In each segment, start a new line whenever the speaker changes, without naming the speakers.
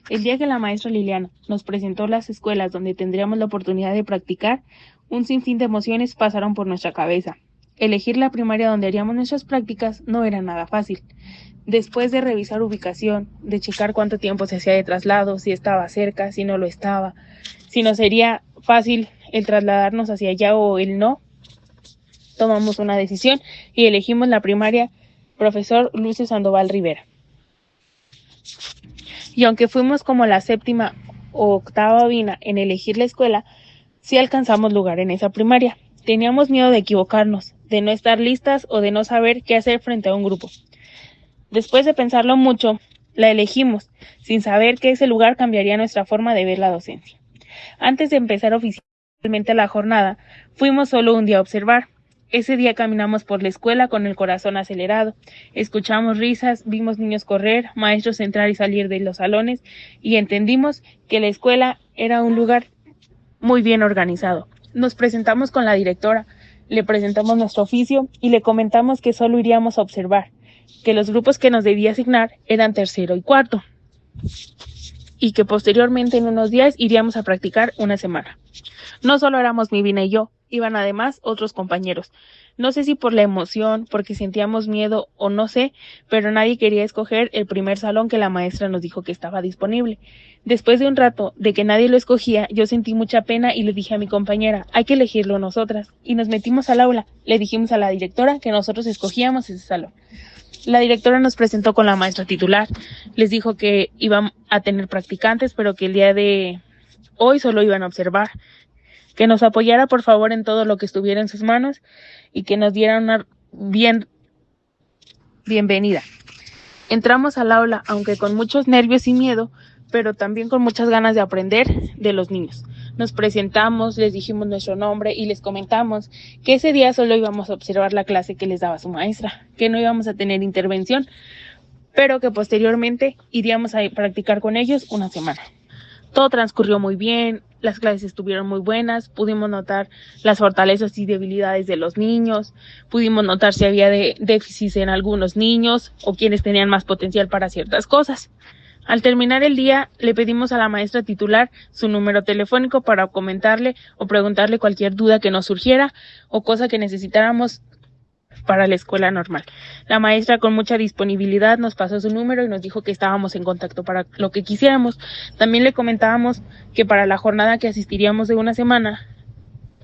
El día que la maestra Liliana nos presentó las escuelas donde tendríamos la oportunidad de practicar, un sinfín de emociones pasaron por nuestra cabeza. Elegir la primaria donde haríamos nuestras prácticas no era nada fácil. Después de revisar ubicación, de checar cuánto tiempo se hacía de traslado, si estaba cerca, si no lo estaba, si nos sería fácil el trasladarnos hacia allá o el no, tomamos una decisión y elegimos la primaria Profesor Lucio Sandoval Rivera. Y aunque fuimos como la séptima o octava vina en elegir la escuela, sí alcanzamos lugar en esa primaria. Teníamos miedo de equivocarnos, de no estar listas o de no saber qué hacer frente a un grupo. Después de pensarlo mucho, la elegimos, sin saber que ese lugar cambiaría nuestra forma de ver la docencia. Antes de empezar oficialmente la jornada, fuimos solo un día a observar. Ese día caminamos por la escuela con el corazón acelerado. Escuchamos risas, vimos niños correr, maestros entrar y salir de los salones y entendimos que la escuela era un lugar muy bien organizado. Nos presentamos con la directora, le presentamos nuestro oficio y le comentamos que solo iríamos a observar, que los grupos que nos debía asignar eran tercero y cuarto y que posteriormente en unos días iríamos a practicar una semana. No solo éramos mi Vina y yo, iban además otros compañeros. No sé si por la emoción, porque sentíamos miedo o no sé, pero nadie quería escoger el primer salón que la maestra nos dijo que estaba disponible. Después de un rato de que nadie lo escogía, yo sentí mucha pena y le dije a mi compañera, hay que elegirlo nosotras. Y nos metimos al aula, le dijimos a la directora que nosotros escogíamos ese salón. La directora nos presentó con la maestra titular, les dijo que iban a tener practicantes, pero que el día de hoy solo iban a observar, que nos apoyara por favor en todo lo que estuviera en sus manos y que nos diera una bienvenida. Entramos al aula, aunque con muchos nervios y miedo, pero también con muchas ganas de aprender de los niños. Nos presentamos, les dijimos nuestro nombre y les comentamos que ese día solo íbamos a observar la clase que les daba su maestra, que no íbamos a tener intervención, pero que posteriormente iríamos a practicar con ellos una semana. Todo transcurrió muy bien, las clases estuvieron muy buenas, pudimos notar las fortalezas y debilidades de los niños, pudimos notar si había déficits en algunos niños o quienes tenían más potencial para ciertas cosas. Al terminar el día, le pedimos a la maestra titular su número telefónico para comentarle o preguntarle cualquier duda que nos surgiera o cosa que necesitáramos para la escuela normal. La maestra con mucha disponibilidad nos pasó su número y nos dijo que estábamos en contacto para lo que quisiéramos. También le comentábamos que para la jornada que asistiríamos de una semana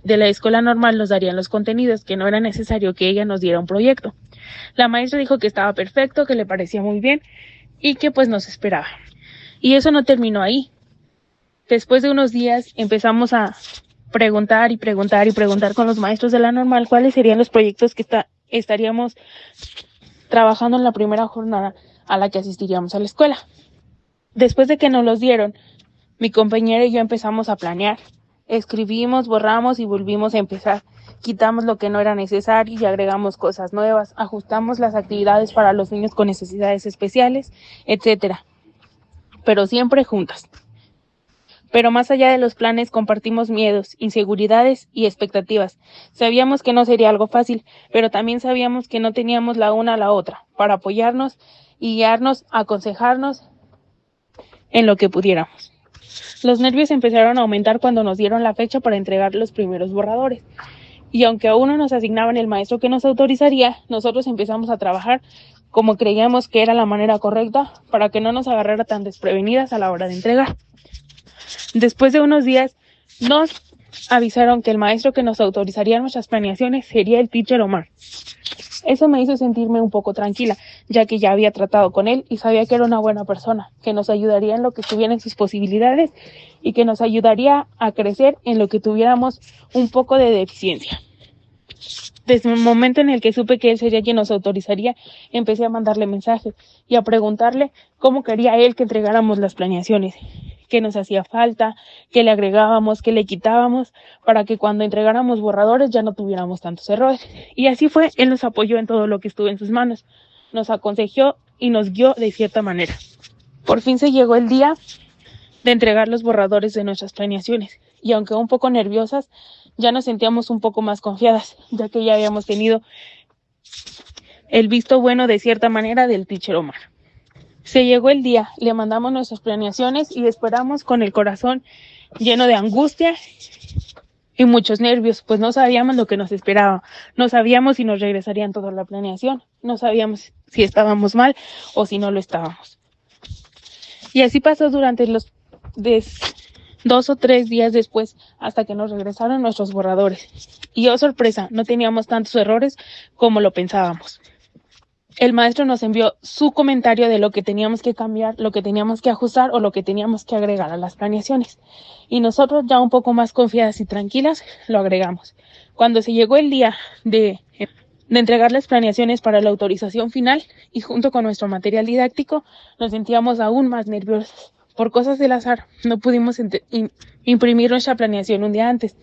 de la escuela normal nos darían los contenidos, que no era necesario que ella nos diera un proyecto. La maestra dijo que estaba perfecto, que le parecía muy bien y que pues nos esperaba. Y eso no terminó ahí. Después de unos días empezamos a preguntar con los maestros de la normal cuáles serían los proyectos que estaríamos trabajando en la primera jornada a la que asistiríamos a la escuela. Después de que nos los dieron, mi compañera y yo empezamos a planear. Escribimos, borramos y volvimos a empezar. Quitamos lo que no era necesario y agregamos cosas nuevas. Ajustamos las actividades para los niños con necesidades especiales, etcétera. Pero siempre juntas. Pero más allá de los planes compartimos miedos, inseguridades y expectativas. Sabíamos que no sería algo fácil, pero también sabíamos que no teníamos la una a la otra para apoyarnos y guiarnos, aconsejarnos en lo que pudiéramos. Los nervios empezaron a aumentar cuando nos dieron la fecha para entregar los primeros borradores. Y aunque aún no nos asignaban el maestro que nos autorizaría, nosotros empezamos a trabajar como creíamos que era la manera correcta para que no nos agarrara tan desprevenidas a la hora de entregar. Después de unos días, nos avisaron que el maestro que nos autorizaría nuestras planeaciones sería el teacher Omar. Eso me hizo sentirme un poco tranquila, ya que ya había tratado con él y sabía que era una buena persona, que nos ayudaría en lo que estuviera en sus posibilidades y que nos ayudaría a crecer en lo que tuviéramos un poco de deficiencia. Desde el momento en el que supe que él sería quien nos autorizaría, empecé a mandarle mensajes y a preguntarle cómo quería él que entregáramos las planeaciones, qué nos hacía falta, qué le agregábamos, qué le quitábamos, para que cuando entregáramos borradores ya no tuviéramos tantos errores. Y así fue, él nos apoyó en todo lo que estuvo en sus manos, nos aconsejó y nos guió de cierta manera. Por fin se llegó el día de entregar los borradores de nuestras planeaciones, y aunque un poco nerviosas, ya nos sentíamos un poco más confiadas, ya que ya habíamos tenido el visto bueno de cierta manera del teacher Omar. Se llegó el día, le mandamos nuestras planeaciones y esperamos con el corazón lleno de angustia y muchos nervios, pues no sabíamos lo que nos esperaba, no sabíamos si nos regresarían toda la planeación, no sabíamos si estábamos mal o si no lo estábamos. Y así pasó durante los 2 o 3 días después, hasta que nos regresaron nuestros borradores. Y oh sorpresa, no teníamos tantos errores como lo pensábamos. El maestro nos envió su comentario de lo que teníamos que cambiar, lo que teníamos que ajustar o lo que teníamos que agregar a las planeaciones. Y nosotros, ya un poco más confiadas y tranquilas, lo agregamos. Cuando se llegó el día de entregar las planeaciones para la autorización final y junto con nuestro material didáctico, nos sentíamos aún más nerviosos. Por cosas del azar, no pudimos imprimir nuestra planeación un día antes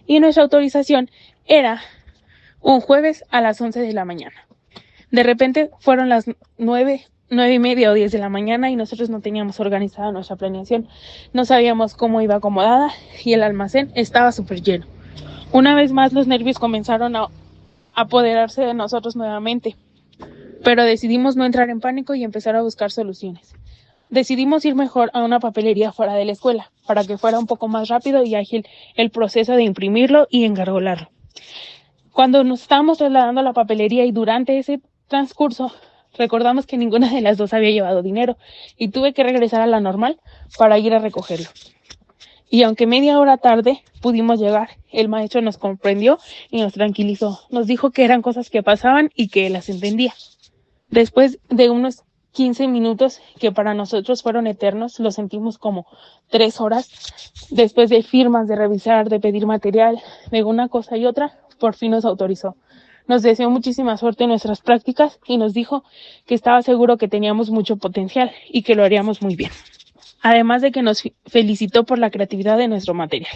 y nuestra autorización era un jueves a las 11 de la mañana. De repente fueron las 9:30 o 10 de la mañana y nosotros no teníamos organizada nuestra planeación. No sabíamos cómo iba acomodada y el almacén estaba súper lleno. Una vez más los nervios comenzaron a apoderarse de nosotros nuevamente, pero decidimos no entrar en pánico y empezar a buscar soluciones. Decidimos ir mejor a una papelería fuera de la escuela para que fuera un poco más rápido y ágil el proceso de imprimirlo y engargolarlo. Cuando nos estábamos trasladando a la papelería y durante ese transcurso recordamos que ninguna de las dos había llevado dinero y tuve que regresar a la normal para ir a recogerlo. Y aunque media hora tarde pudimos llegar, el maestro nos comprendió y nos tranquilizó. Nos dijo que eran cosas que pasaban y que él las entendía. Después de unos 15 minutos, que para nosotros fueron eternos, lo sentimos como 3 horas, después de firmas, de revisar, de pedir material, de una cosa y otra, por fin nos autorizó. Nos deseó muchísima suerte en nuestras prácticas y nos dijo que estaba seguro que teníamos mucho potencial y que lo haríamos muy bien. Además de que nos felicitó por la creatividad de nuestro material.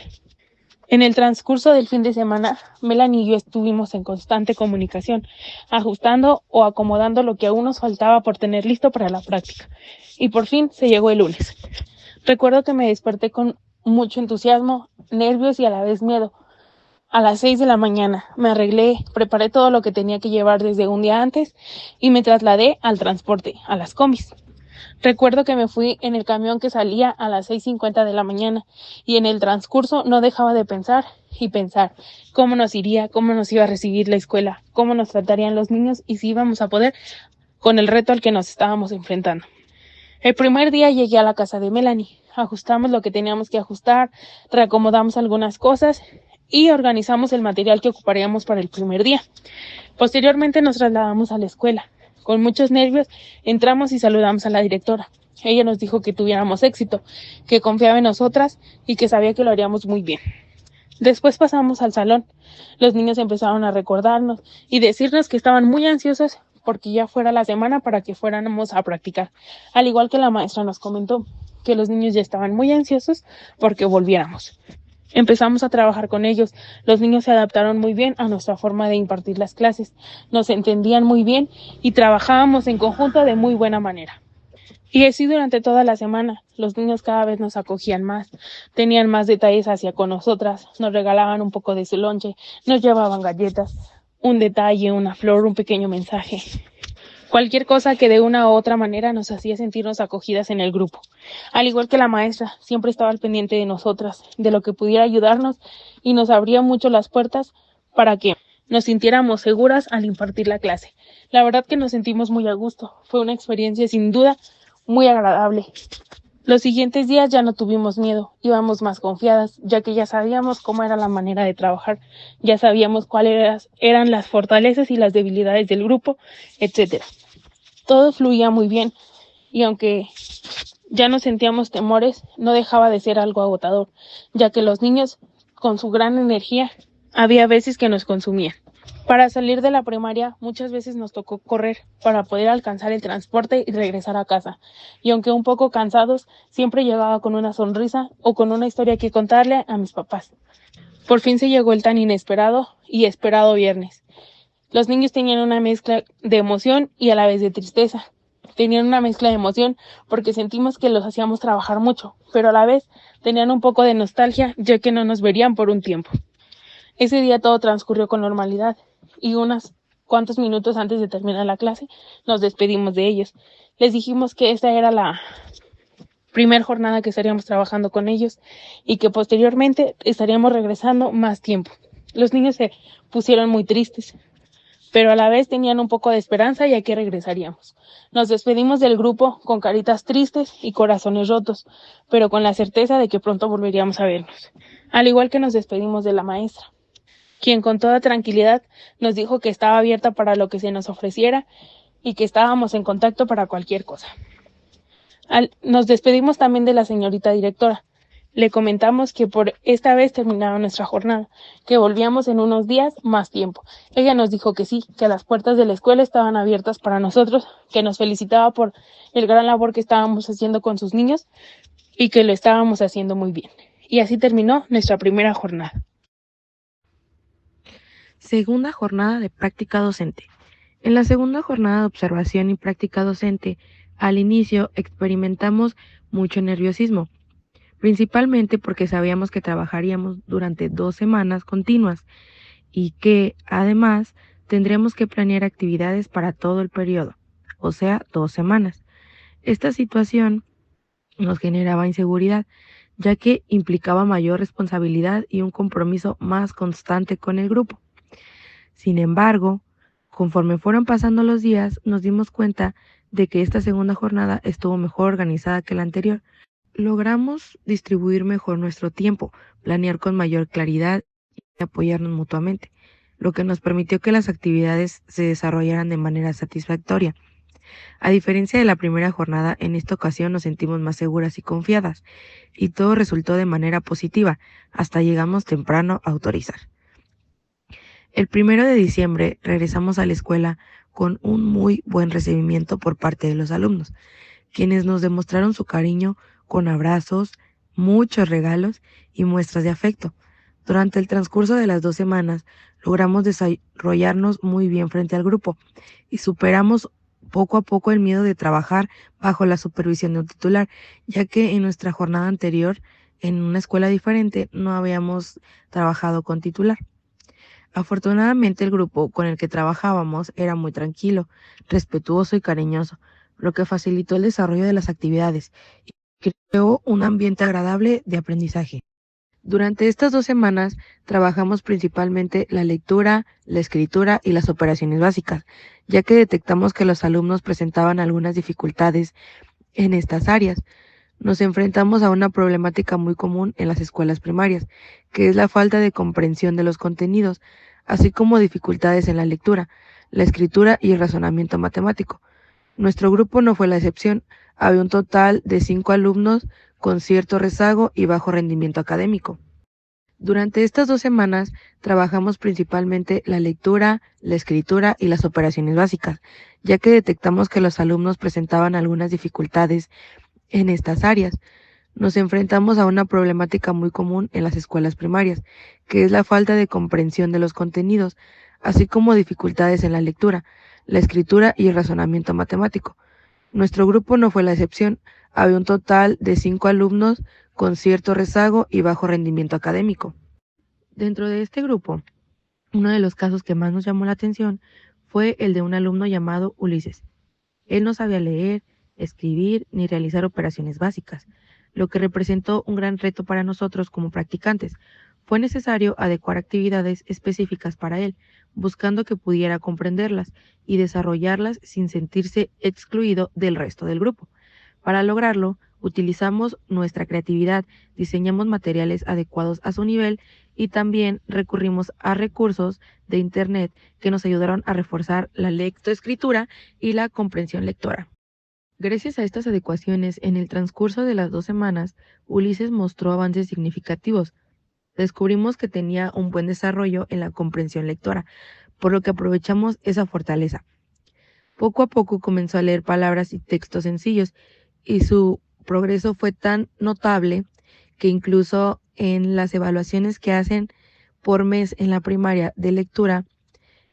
En el transcurso del fin de semana, Melanie y yo estuvimos en constante comunicación, ajustando o acomodando lo que aún nos faltaba por tener listo para la práctica. Y por fin se llegó el lunes. Recuerdo que me desperté con mucho entusiasmo, nervios y a la vez miedo. A las 6 de la mañana me arreglé, preparé todo lo que tenía que llevar desde un día antes y me trasladé al transporte, a las combis. Recuerdo que me fui en el camión que salía a las 6:50 de la mañana y en el transcurso no dejaba de pensar y pensar cómo nos iría, cómo nos iba a recibir la escuela, cómo nos tratarían los niños y si íbamos a poder con el reto al que nos estábamos enfrentando. El primer día llegué a la casa de Melanie, ajustamos lo que teníamos que ajustar, reacomodamos algunas cosas y organizamos el material que ocuparíamos para el primer día. Posteriormente nos trasladamos a la escuela. Con muchos nervios entramos y saludamos a la directora. Ella nos dijo que tuviéramos éxito, que confiaba en nosotras y que sabía que lo haríamos muy bien. Después pasamos al salón. Los niños empezaron a recordarnos y decirnos que estaban muy ansiosos porque ya fuera la semana para que fuéramos a practicar. Al igual que la maestra nos comentó que los niños ya estaban muy ansiosos porque volviéramos. Empezamos a trabajar con ellos. Los niños se adaptaron muy bien a nuestra forma de impartir las clases. Nos entendían muy bien y trabajábamos en conjunto de muy buena manera. Y así durante toda la semana, los niños cada vez nos acogían más, tenían más detalles hacia con nosotras, nos regalaban un poco de su lonche, nos llevaban galletas, un detalle, una flor, un pequeño mensaje. Cualquier cosa que de una u otra manera nos hacía sentirnos acogidas en el grupo. Al igual que la maestra, siempre estaba al pendiente de nosotras, de lo que pudiera ayudarnos y nos abría mucho las puertas para que nos sintiéramos seguras al impartir la clase. La verdad que nos sentimos muy a gusto. Fue una experiencia sin duda muy agradable. Los siguientes días ya no tuvimos miedo, íbamos más confiadas, ya que ya sabíamos cómo era la manera de trabajar, ya sabíamos cuáles eran las fortalezas y las debilidades del grupo, etc. Todo fluía muy bien, y aunque ya no sentíamos temores, no dejaba de ser algo agotador, ya que los niños, con su gran energía, había veces que nos consumían. Para salir de la primaria, muchas veces nos tocó correr para poder alcanzar el transporte y regresar a casa. Y aunque un poco cansados, siempre llegaba con una sonrisa o con una historia que contarle a mis papás. Por fin se llegó el tan inesperado y esperado viernes. Los niños tenían una mezcla de emoción y a la vez de tristeza. Tenían una mezcla de emoción porque sentimos que los hacíamos trabajar mucho, pero a la vez tenían un poco de nostalgia ya que no nos verían por un tiempo. Ese día todo transcurrió con normalidad y unas cuantos minutos antes de terminar la clase nos despedimos de ellos. Les dijimos que esta era la primer jornada que estaríamos trabajando con ellos y que posteriormente estaríamos regresando más tiempo. Los niños se pusieron muy tristes, pero a la vez tenían un poco de esperanza ya que regresaríamos. Nos despedimos del grupo con caritas tristes y corazones rotos, pero con la certeza de que pronto volveríamos a vernos. Al igual que nos despedimos de la maestra, quien con toda tranquilidad nos dijo que estaba abierta para lo que se nos ofreciera y que estábamos en contacto para cualquier cosa. Nos despedimos también de la señorita directora. Le comentamos que por esta vez terminaba nuestra jornada, que volvíamos en unos días más tiempo. Ella nos dijo que sí, que las puertas de la escuela estaban abiertas para nosotros, que nos felicitaba por el gran labor que estábamos haciendo con sus niños y que lo estábamos haciendo muy bien. Y así terminó nuestra primera jornada.
Segunda jornada de práctica docente. En la segunda jornada de observación y práctica docente, al inicio experimentamos mucho nerviosismo, principalmente porque sabíamos que trabajaríamos durante 2 semanas continuas y que, además, tendríamos que planear actividades para todo el periodo, o sea, 2 semanas. Esta situación nos generaba inseguridad, ya que implicaba mayor responsabilidad y un compromiso más constante con el grupo. Sin embargo, conforme fueron pasando los días, nos dimos cuenta de que esta segunda jornada estuvo mejor organizada que la anterior. Logramos distribuir mejor nuestro tiempo, planear con mayor claridad y apoyarnos mutuamente, lo que nos permitió que las actividades se desarrollaran de manera satisfactoria. A diferencia de la primera jornada, en esta ocasión nos sentimos más seguras y confiadas, y todo resultó de manera positiva, hasta llegamos temprano a autorizar. El 1 de diciembre regresamos a la escuela con un muy buen recibimiento por parte de los alumnos, quienes nos demostraron su cariño con abrazos, muchos regalos y muestras de afecto. Durante el transcurso de las 2 semanas logramos desarrollarnos muy bien frente al grupo y superamos poco a poco el miedo de trabajar bajo la supervisión de un titular, ya que en nuestra jornada anterior, en una escuela diferente, no habíamos trabajado con titular. Afortunadamente el grupo con el que trabajábamos era muy tranquilo, respetuoso y cariñoso, lo que facilitó el desarrollo de las actividades y creó un ambiente agradable de aprendizaje. Durante estas 2 semanas trabajamos principalmente la lectura, la escritura y las operaciones básicas, ya que detectamos que los alumnos presentaban algunas dificultades en estas áreas. Nos enfrentamos a una problemática muy común en las escuelas primarias, que es la falta de comprensión de los contenidos, así como dificultades en la lectura, la escritura y el razonamiento matemático. Nuestro grupo no fue la excepción. Había un total de 5 alumnos con cierto rezago y bajo rendimiento académico. Durante estas 2 semanas trabajamos principalmente la lectura, la escritura y las operaciones básicas, ya que detectamos que los alumnos presentaban algunas dificultades en estas áreas. Nos enfrentamos a una problemática muy común en las escuelas primarias, que es la falta de comprensión de los contenidos, así como dificultades en la lectura, la escritura y el razonamiento matemático. Nuestro grupo no fue la excepción. Había un total de 5 alumnos con cierto rezago y bajo rendimiento académico. Dentro de este grupo, uno de los casos que más nos llamó la atención fue el de un alumno llamado Ulises. Él no sabía leer, escribir ni realizar operaciones básicas, lo que representó un gran reto para nosotros como practicantes. Fue necesario adecuar actividades específicas para él, buscando que pudiera comprenderlas y desarrollarlas sin sentirse excluido del resto del grupo. Para lograrlo, utilizamos nuestra creatividad, diseñamos materiales adecuados a su nivel y también recurrimos a recursos de Internet que nos ayudaron a reforzar la lectoescritura y la comprensión lectora. Gracias a estas adecuaciones, en el transcurso de las 2 semanas, Ulises mostró avances significativos. Descubrimos que tenía un buen desarrollo en la comprensión lectora, por lo que aprovechamos esa fortaleza. Poco a poco comenzó a leer palabras y textos sencillos, y su progreso fue tan notable que incluso en las evaluaciones que hacen por mes en la primaria de lectura,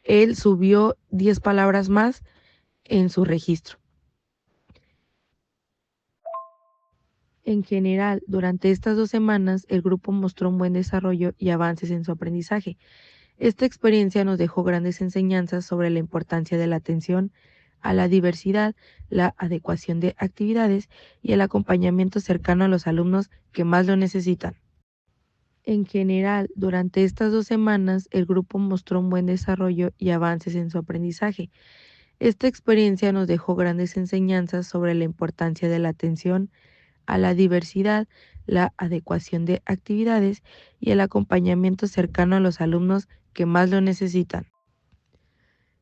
él subió 10 palabras más en su registro. En general, durante estas 2 semanas, el grupo mostró un buen desarrollo y avances en su aprendizaje. Esta experiencia nos dejó grandes enseñanzas sobre la importancia de la atención a la diversidad, la adecuación de actividades y el acompañamiento cercano a los alumnos que más lo necesitan. En general, durante estas 2 semanas, el grupo mostró un buen desarrollo y avances en su aprendizaje. Esta experiencia nos dejó grandes enseñanzas sobre la importancia de la atención a la diversidad, la adecuación de actividades y el acompañamiento cercano a los alumnos que más lo necesitan.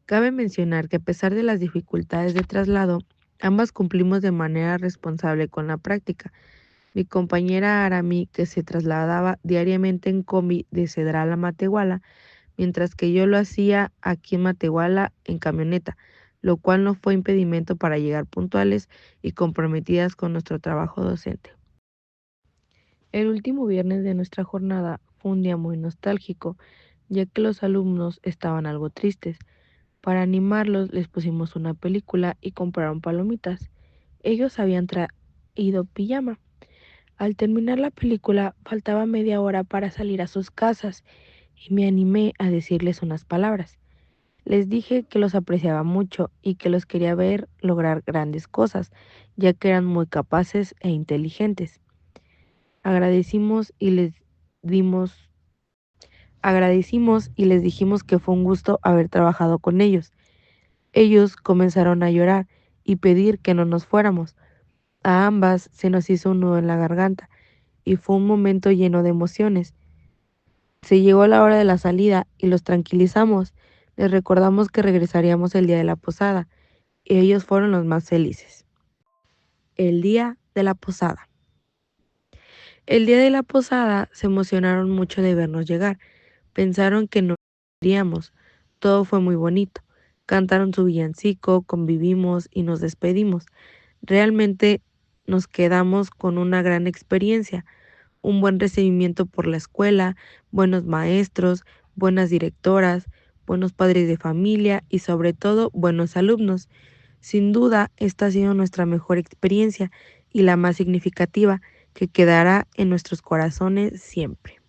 Cabe mencionar que a pesar de las dificultades de traslado, ambas cumplimos de manera responsable con la práctica. Mi compañera Arami, que se trasladaba diariamente en combi de Cedral a Matehuala, mientras que yo lo hacía aquí en Matehuala en camioneta, lo cual no fue impedimento para llegar puntuales y comprometidas con nuestro trabajo docente. El último viernes de nuestra jornada fue un día muy nostálgico, ya que los alumnos estaban algo tristes. Para animarlos les pusimos una película y compraron palomitas. Ellos habían traído pijama. Al terminar la película faltaba media hora para salir a sus casas y me animé a decirles unas palabras. Les dije que los apreciaba mucho y que los quería ver lograr grandes cosas, ya que eran muy capaces e inteligentes. Agradecimos y les dimos, agradecimos y les dijimos que fue un gusto haber trabajado con ellos. Ellos comenzaron a llorar y pedir que no nos fuéramos. A ambas se nos hizo un nudo en la garganta y fue un momento lleno de emociones. Se llegó la hora de la salida y los tranquilizamos. Les recordamos que regresaríamos el día de la posada y ellos fueron los más felices. El día de la posada. El día de la posada se emocionaron mucho de vernos llegar. Pensaron que no iríamos. Todo fue muy bonito. Cantaron su villancico, convivimos y nos despedimos. Realmente nos quedamos con una gran experiencia, un buen recibimiento por la escuela, buenos maestros, buenas directoras, buenos padres de familia y sobre todo buenos alumnos. Sin duda, esta ha sido nuestra mejor experiencia y la más significativa que quedará en nuestros corazones siempre.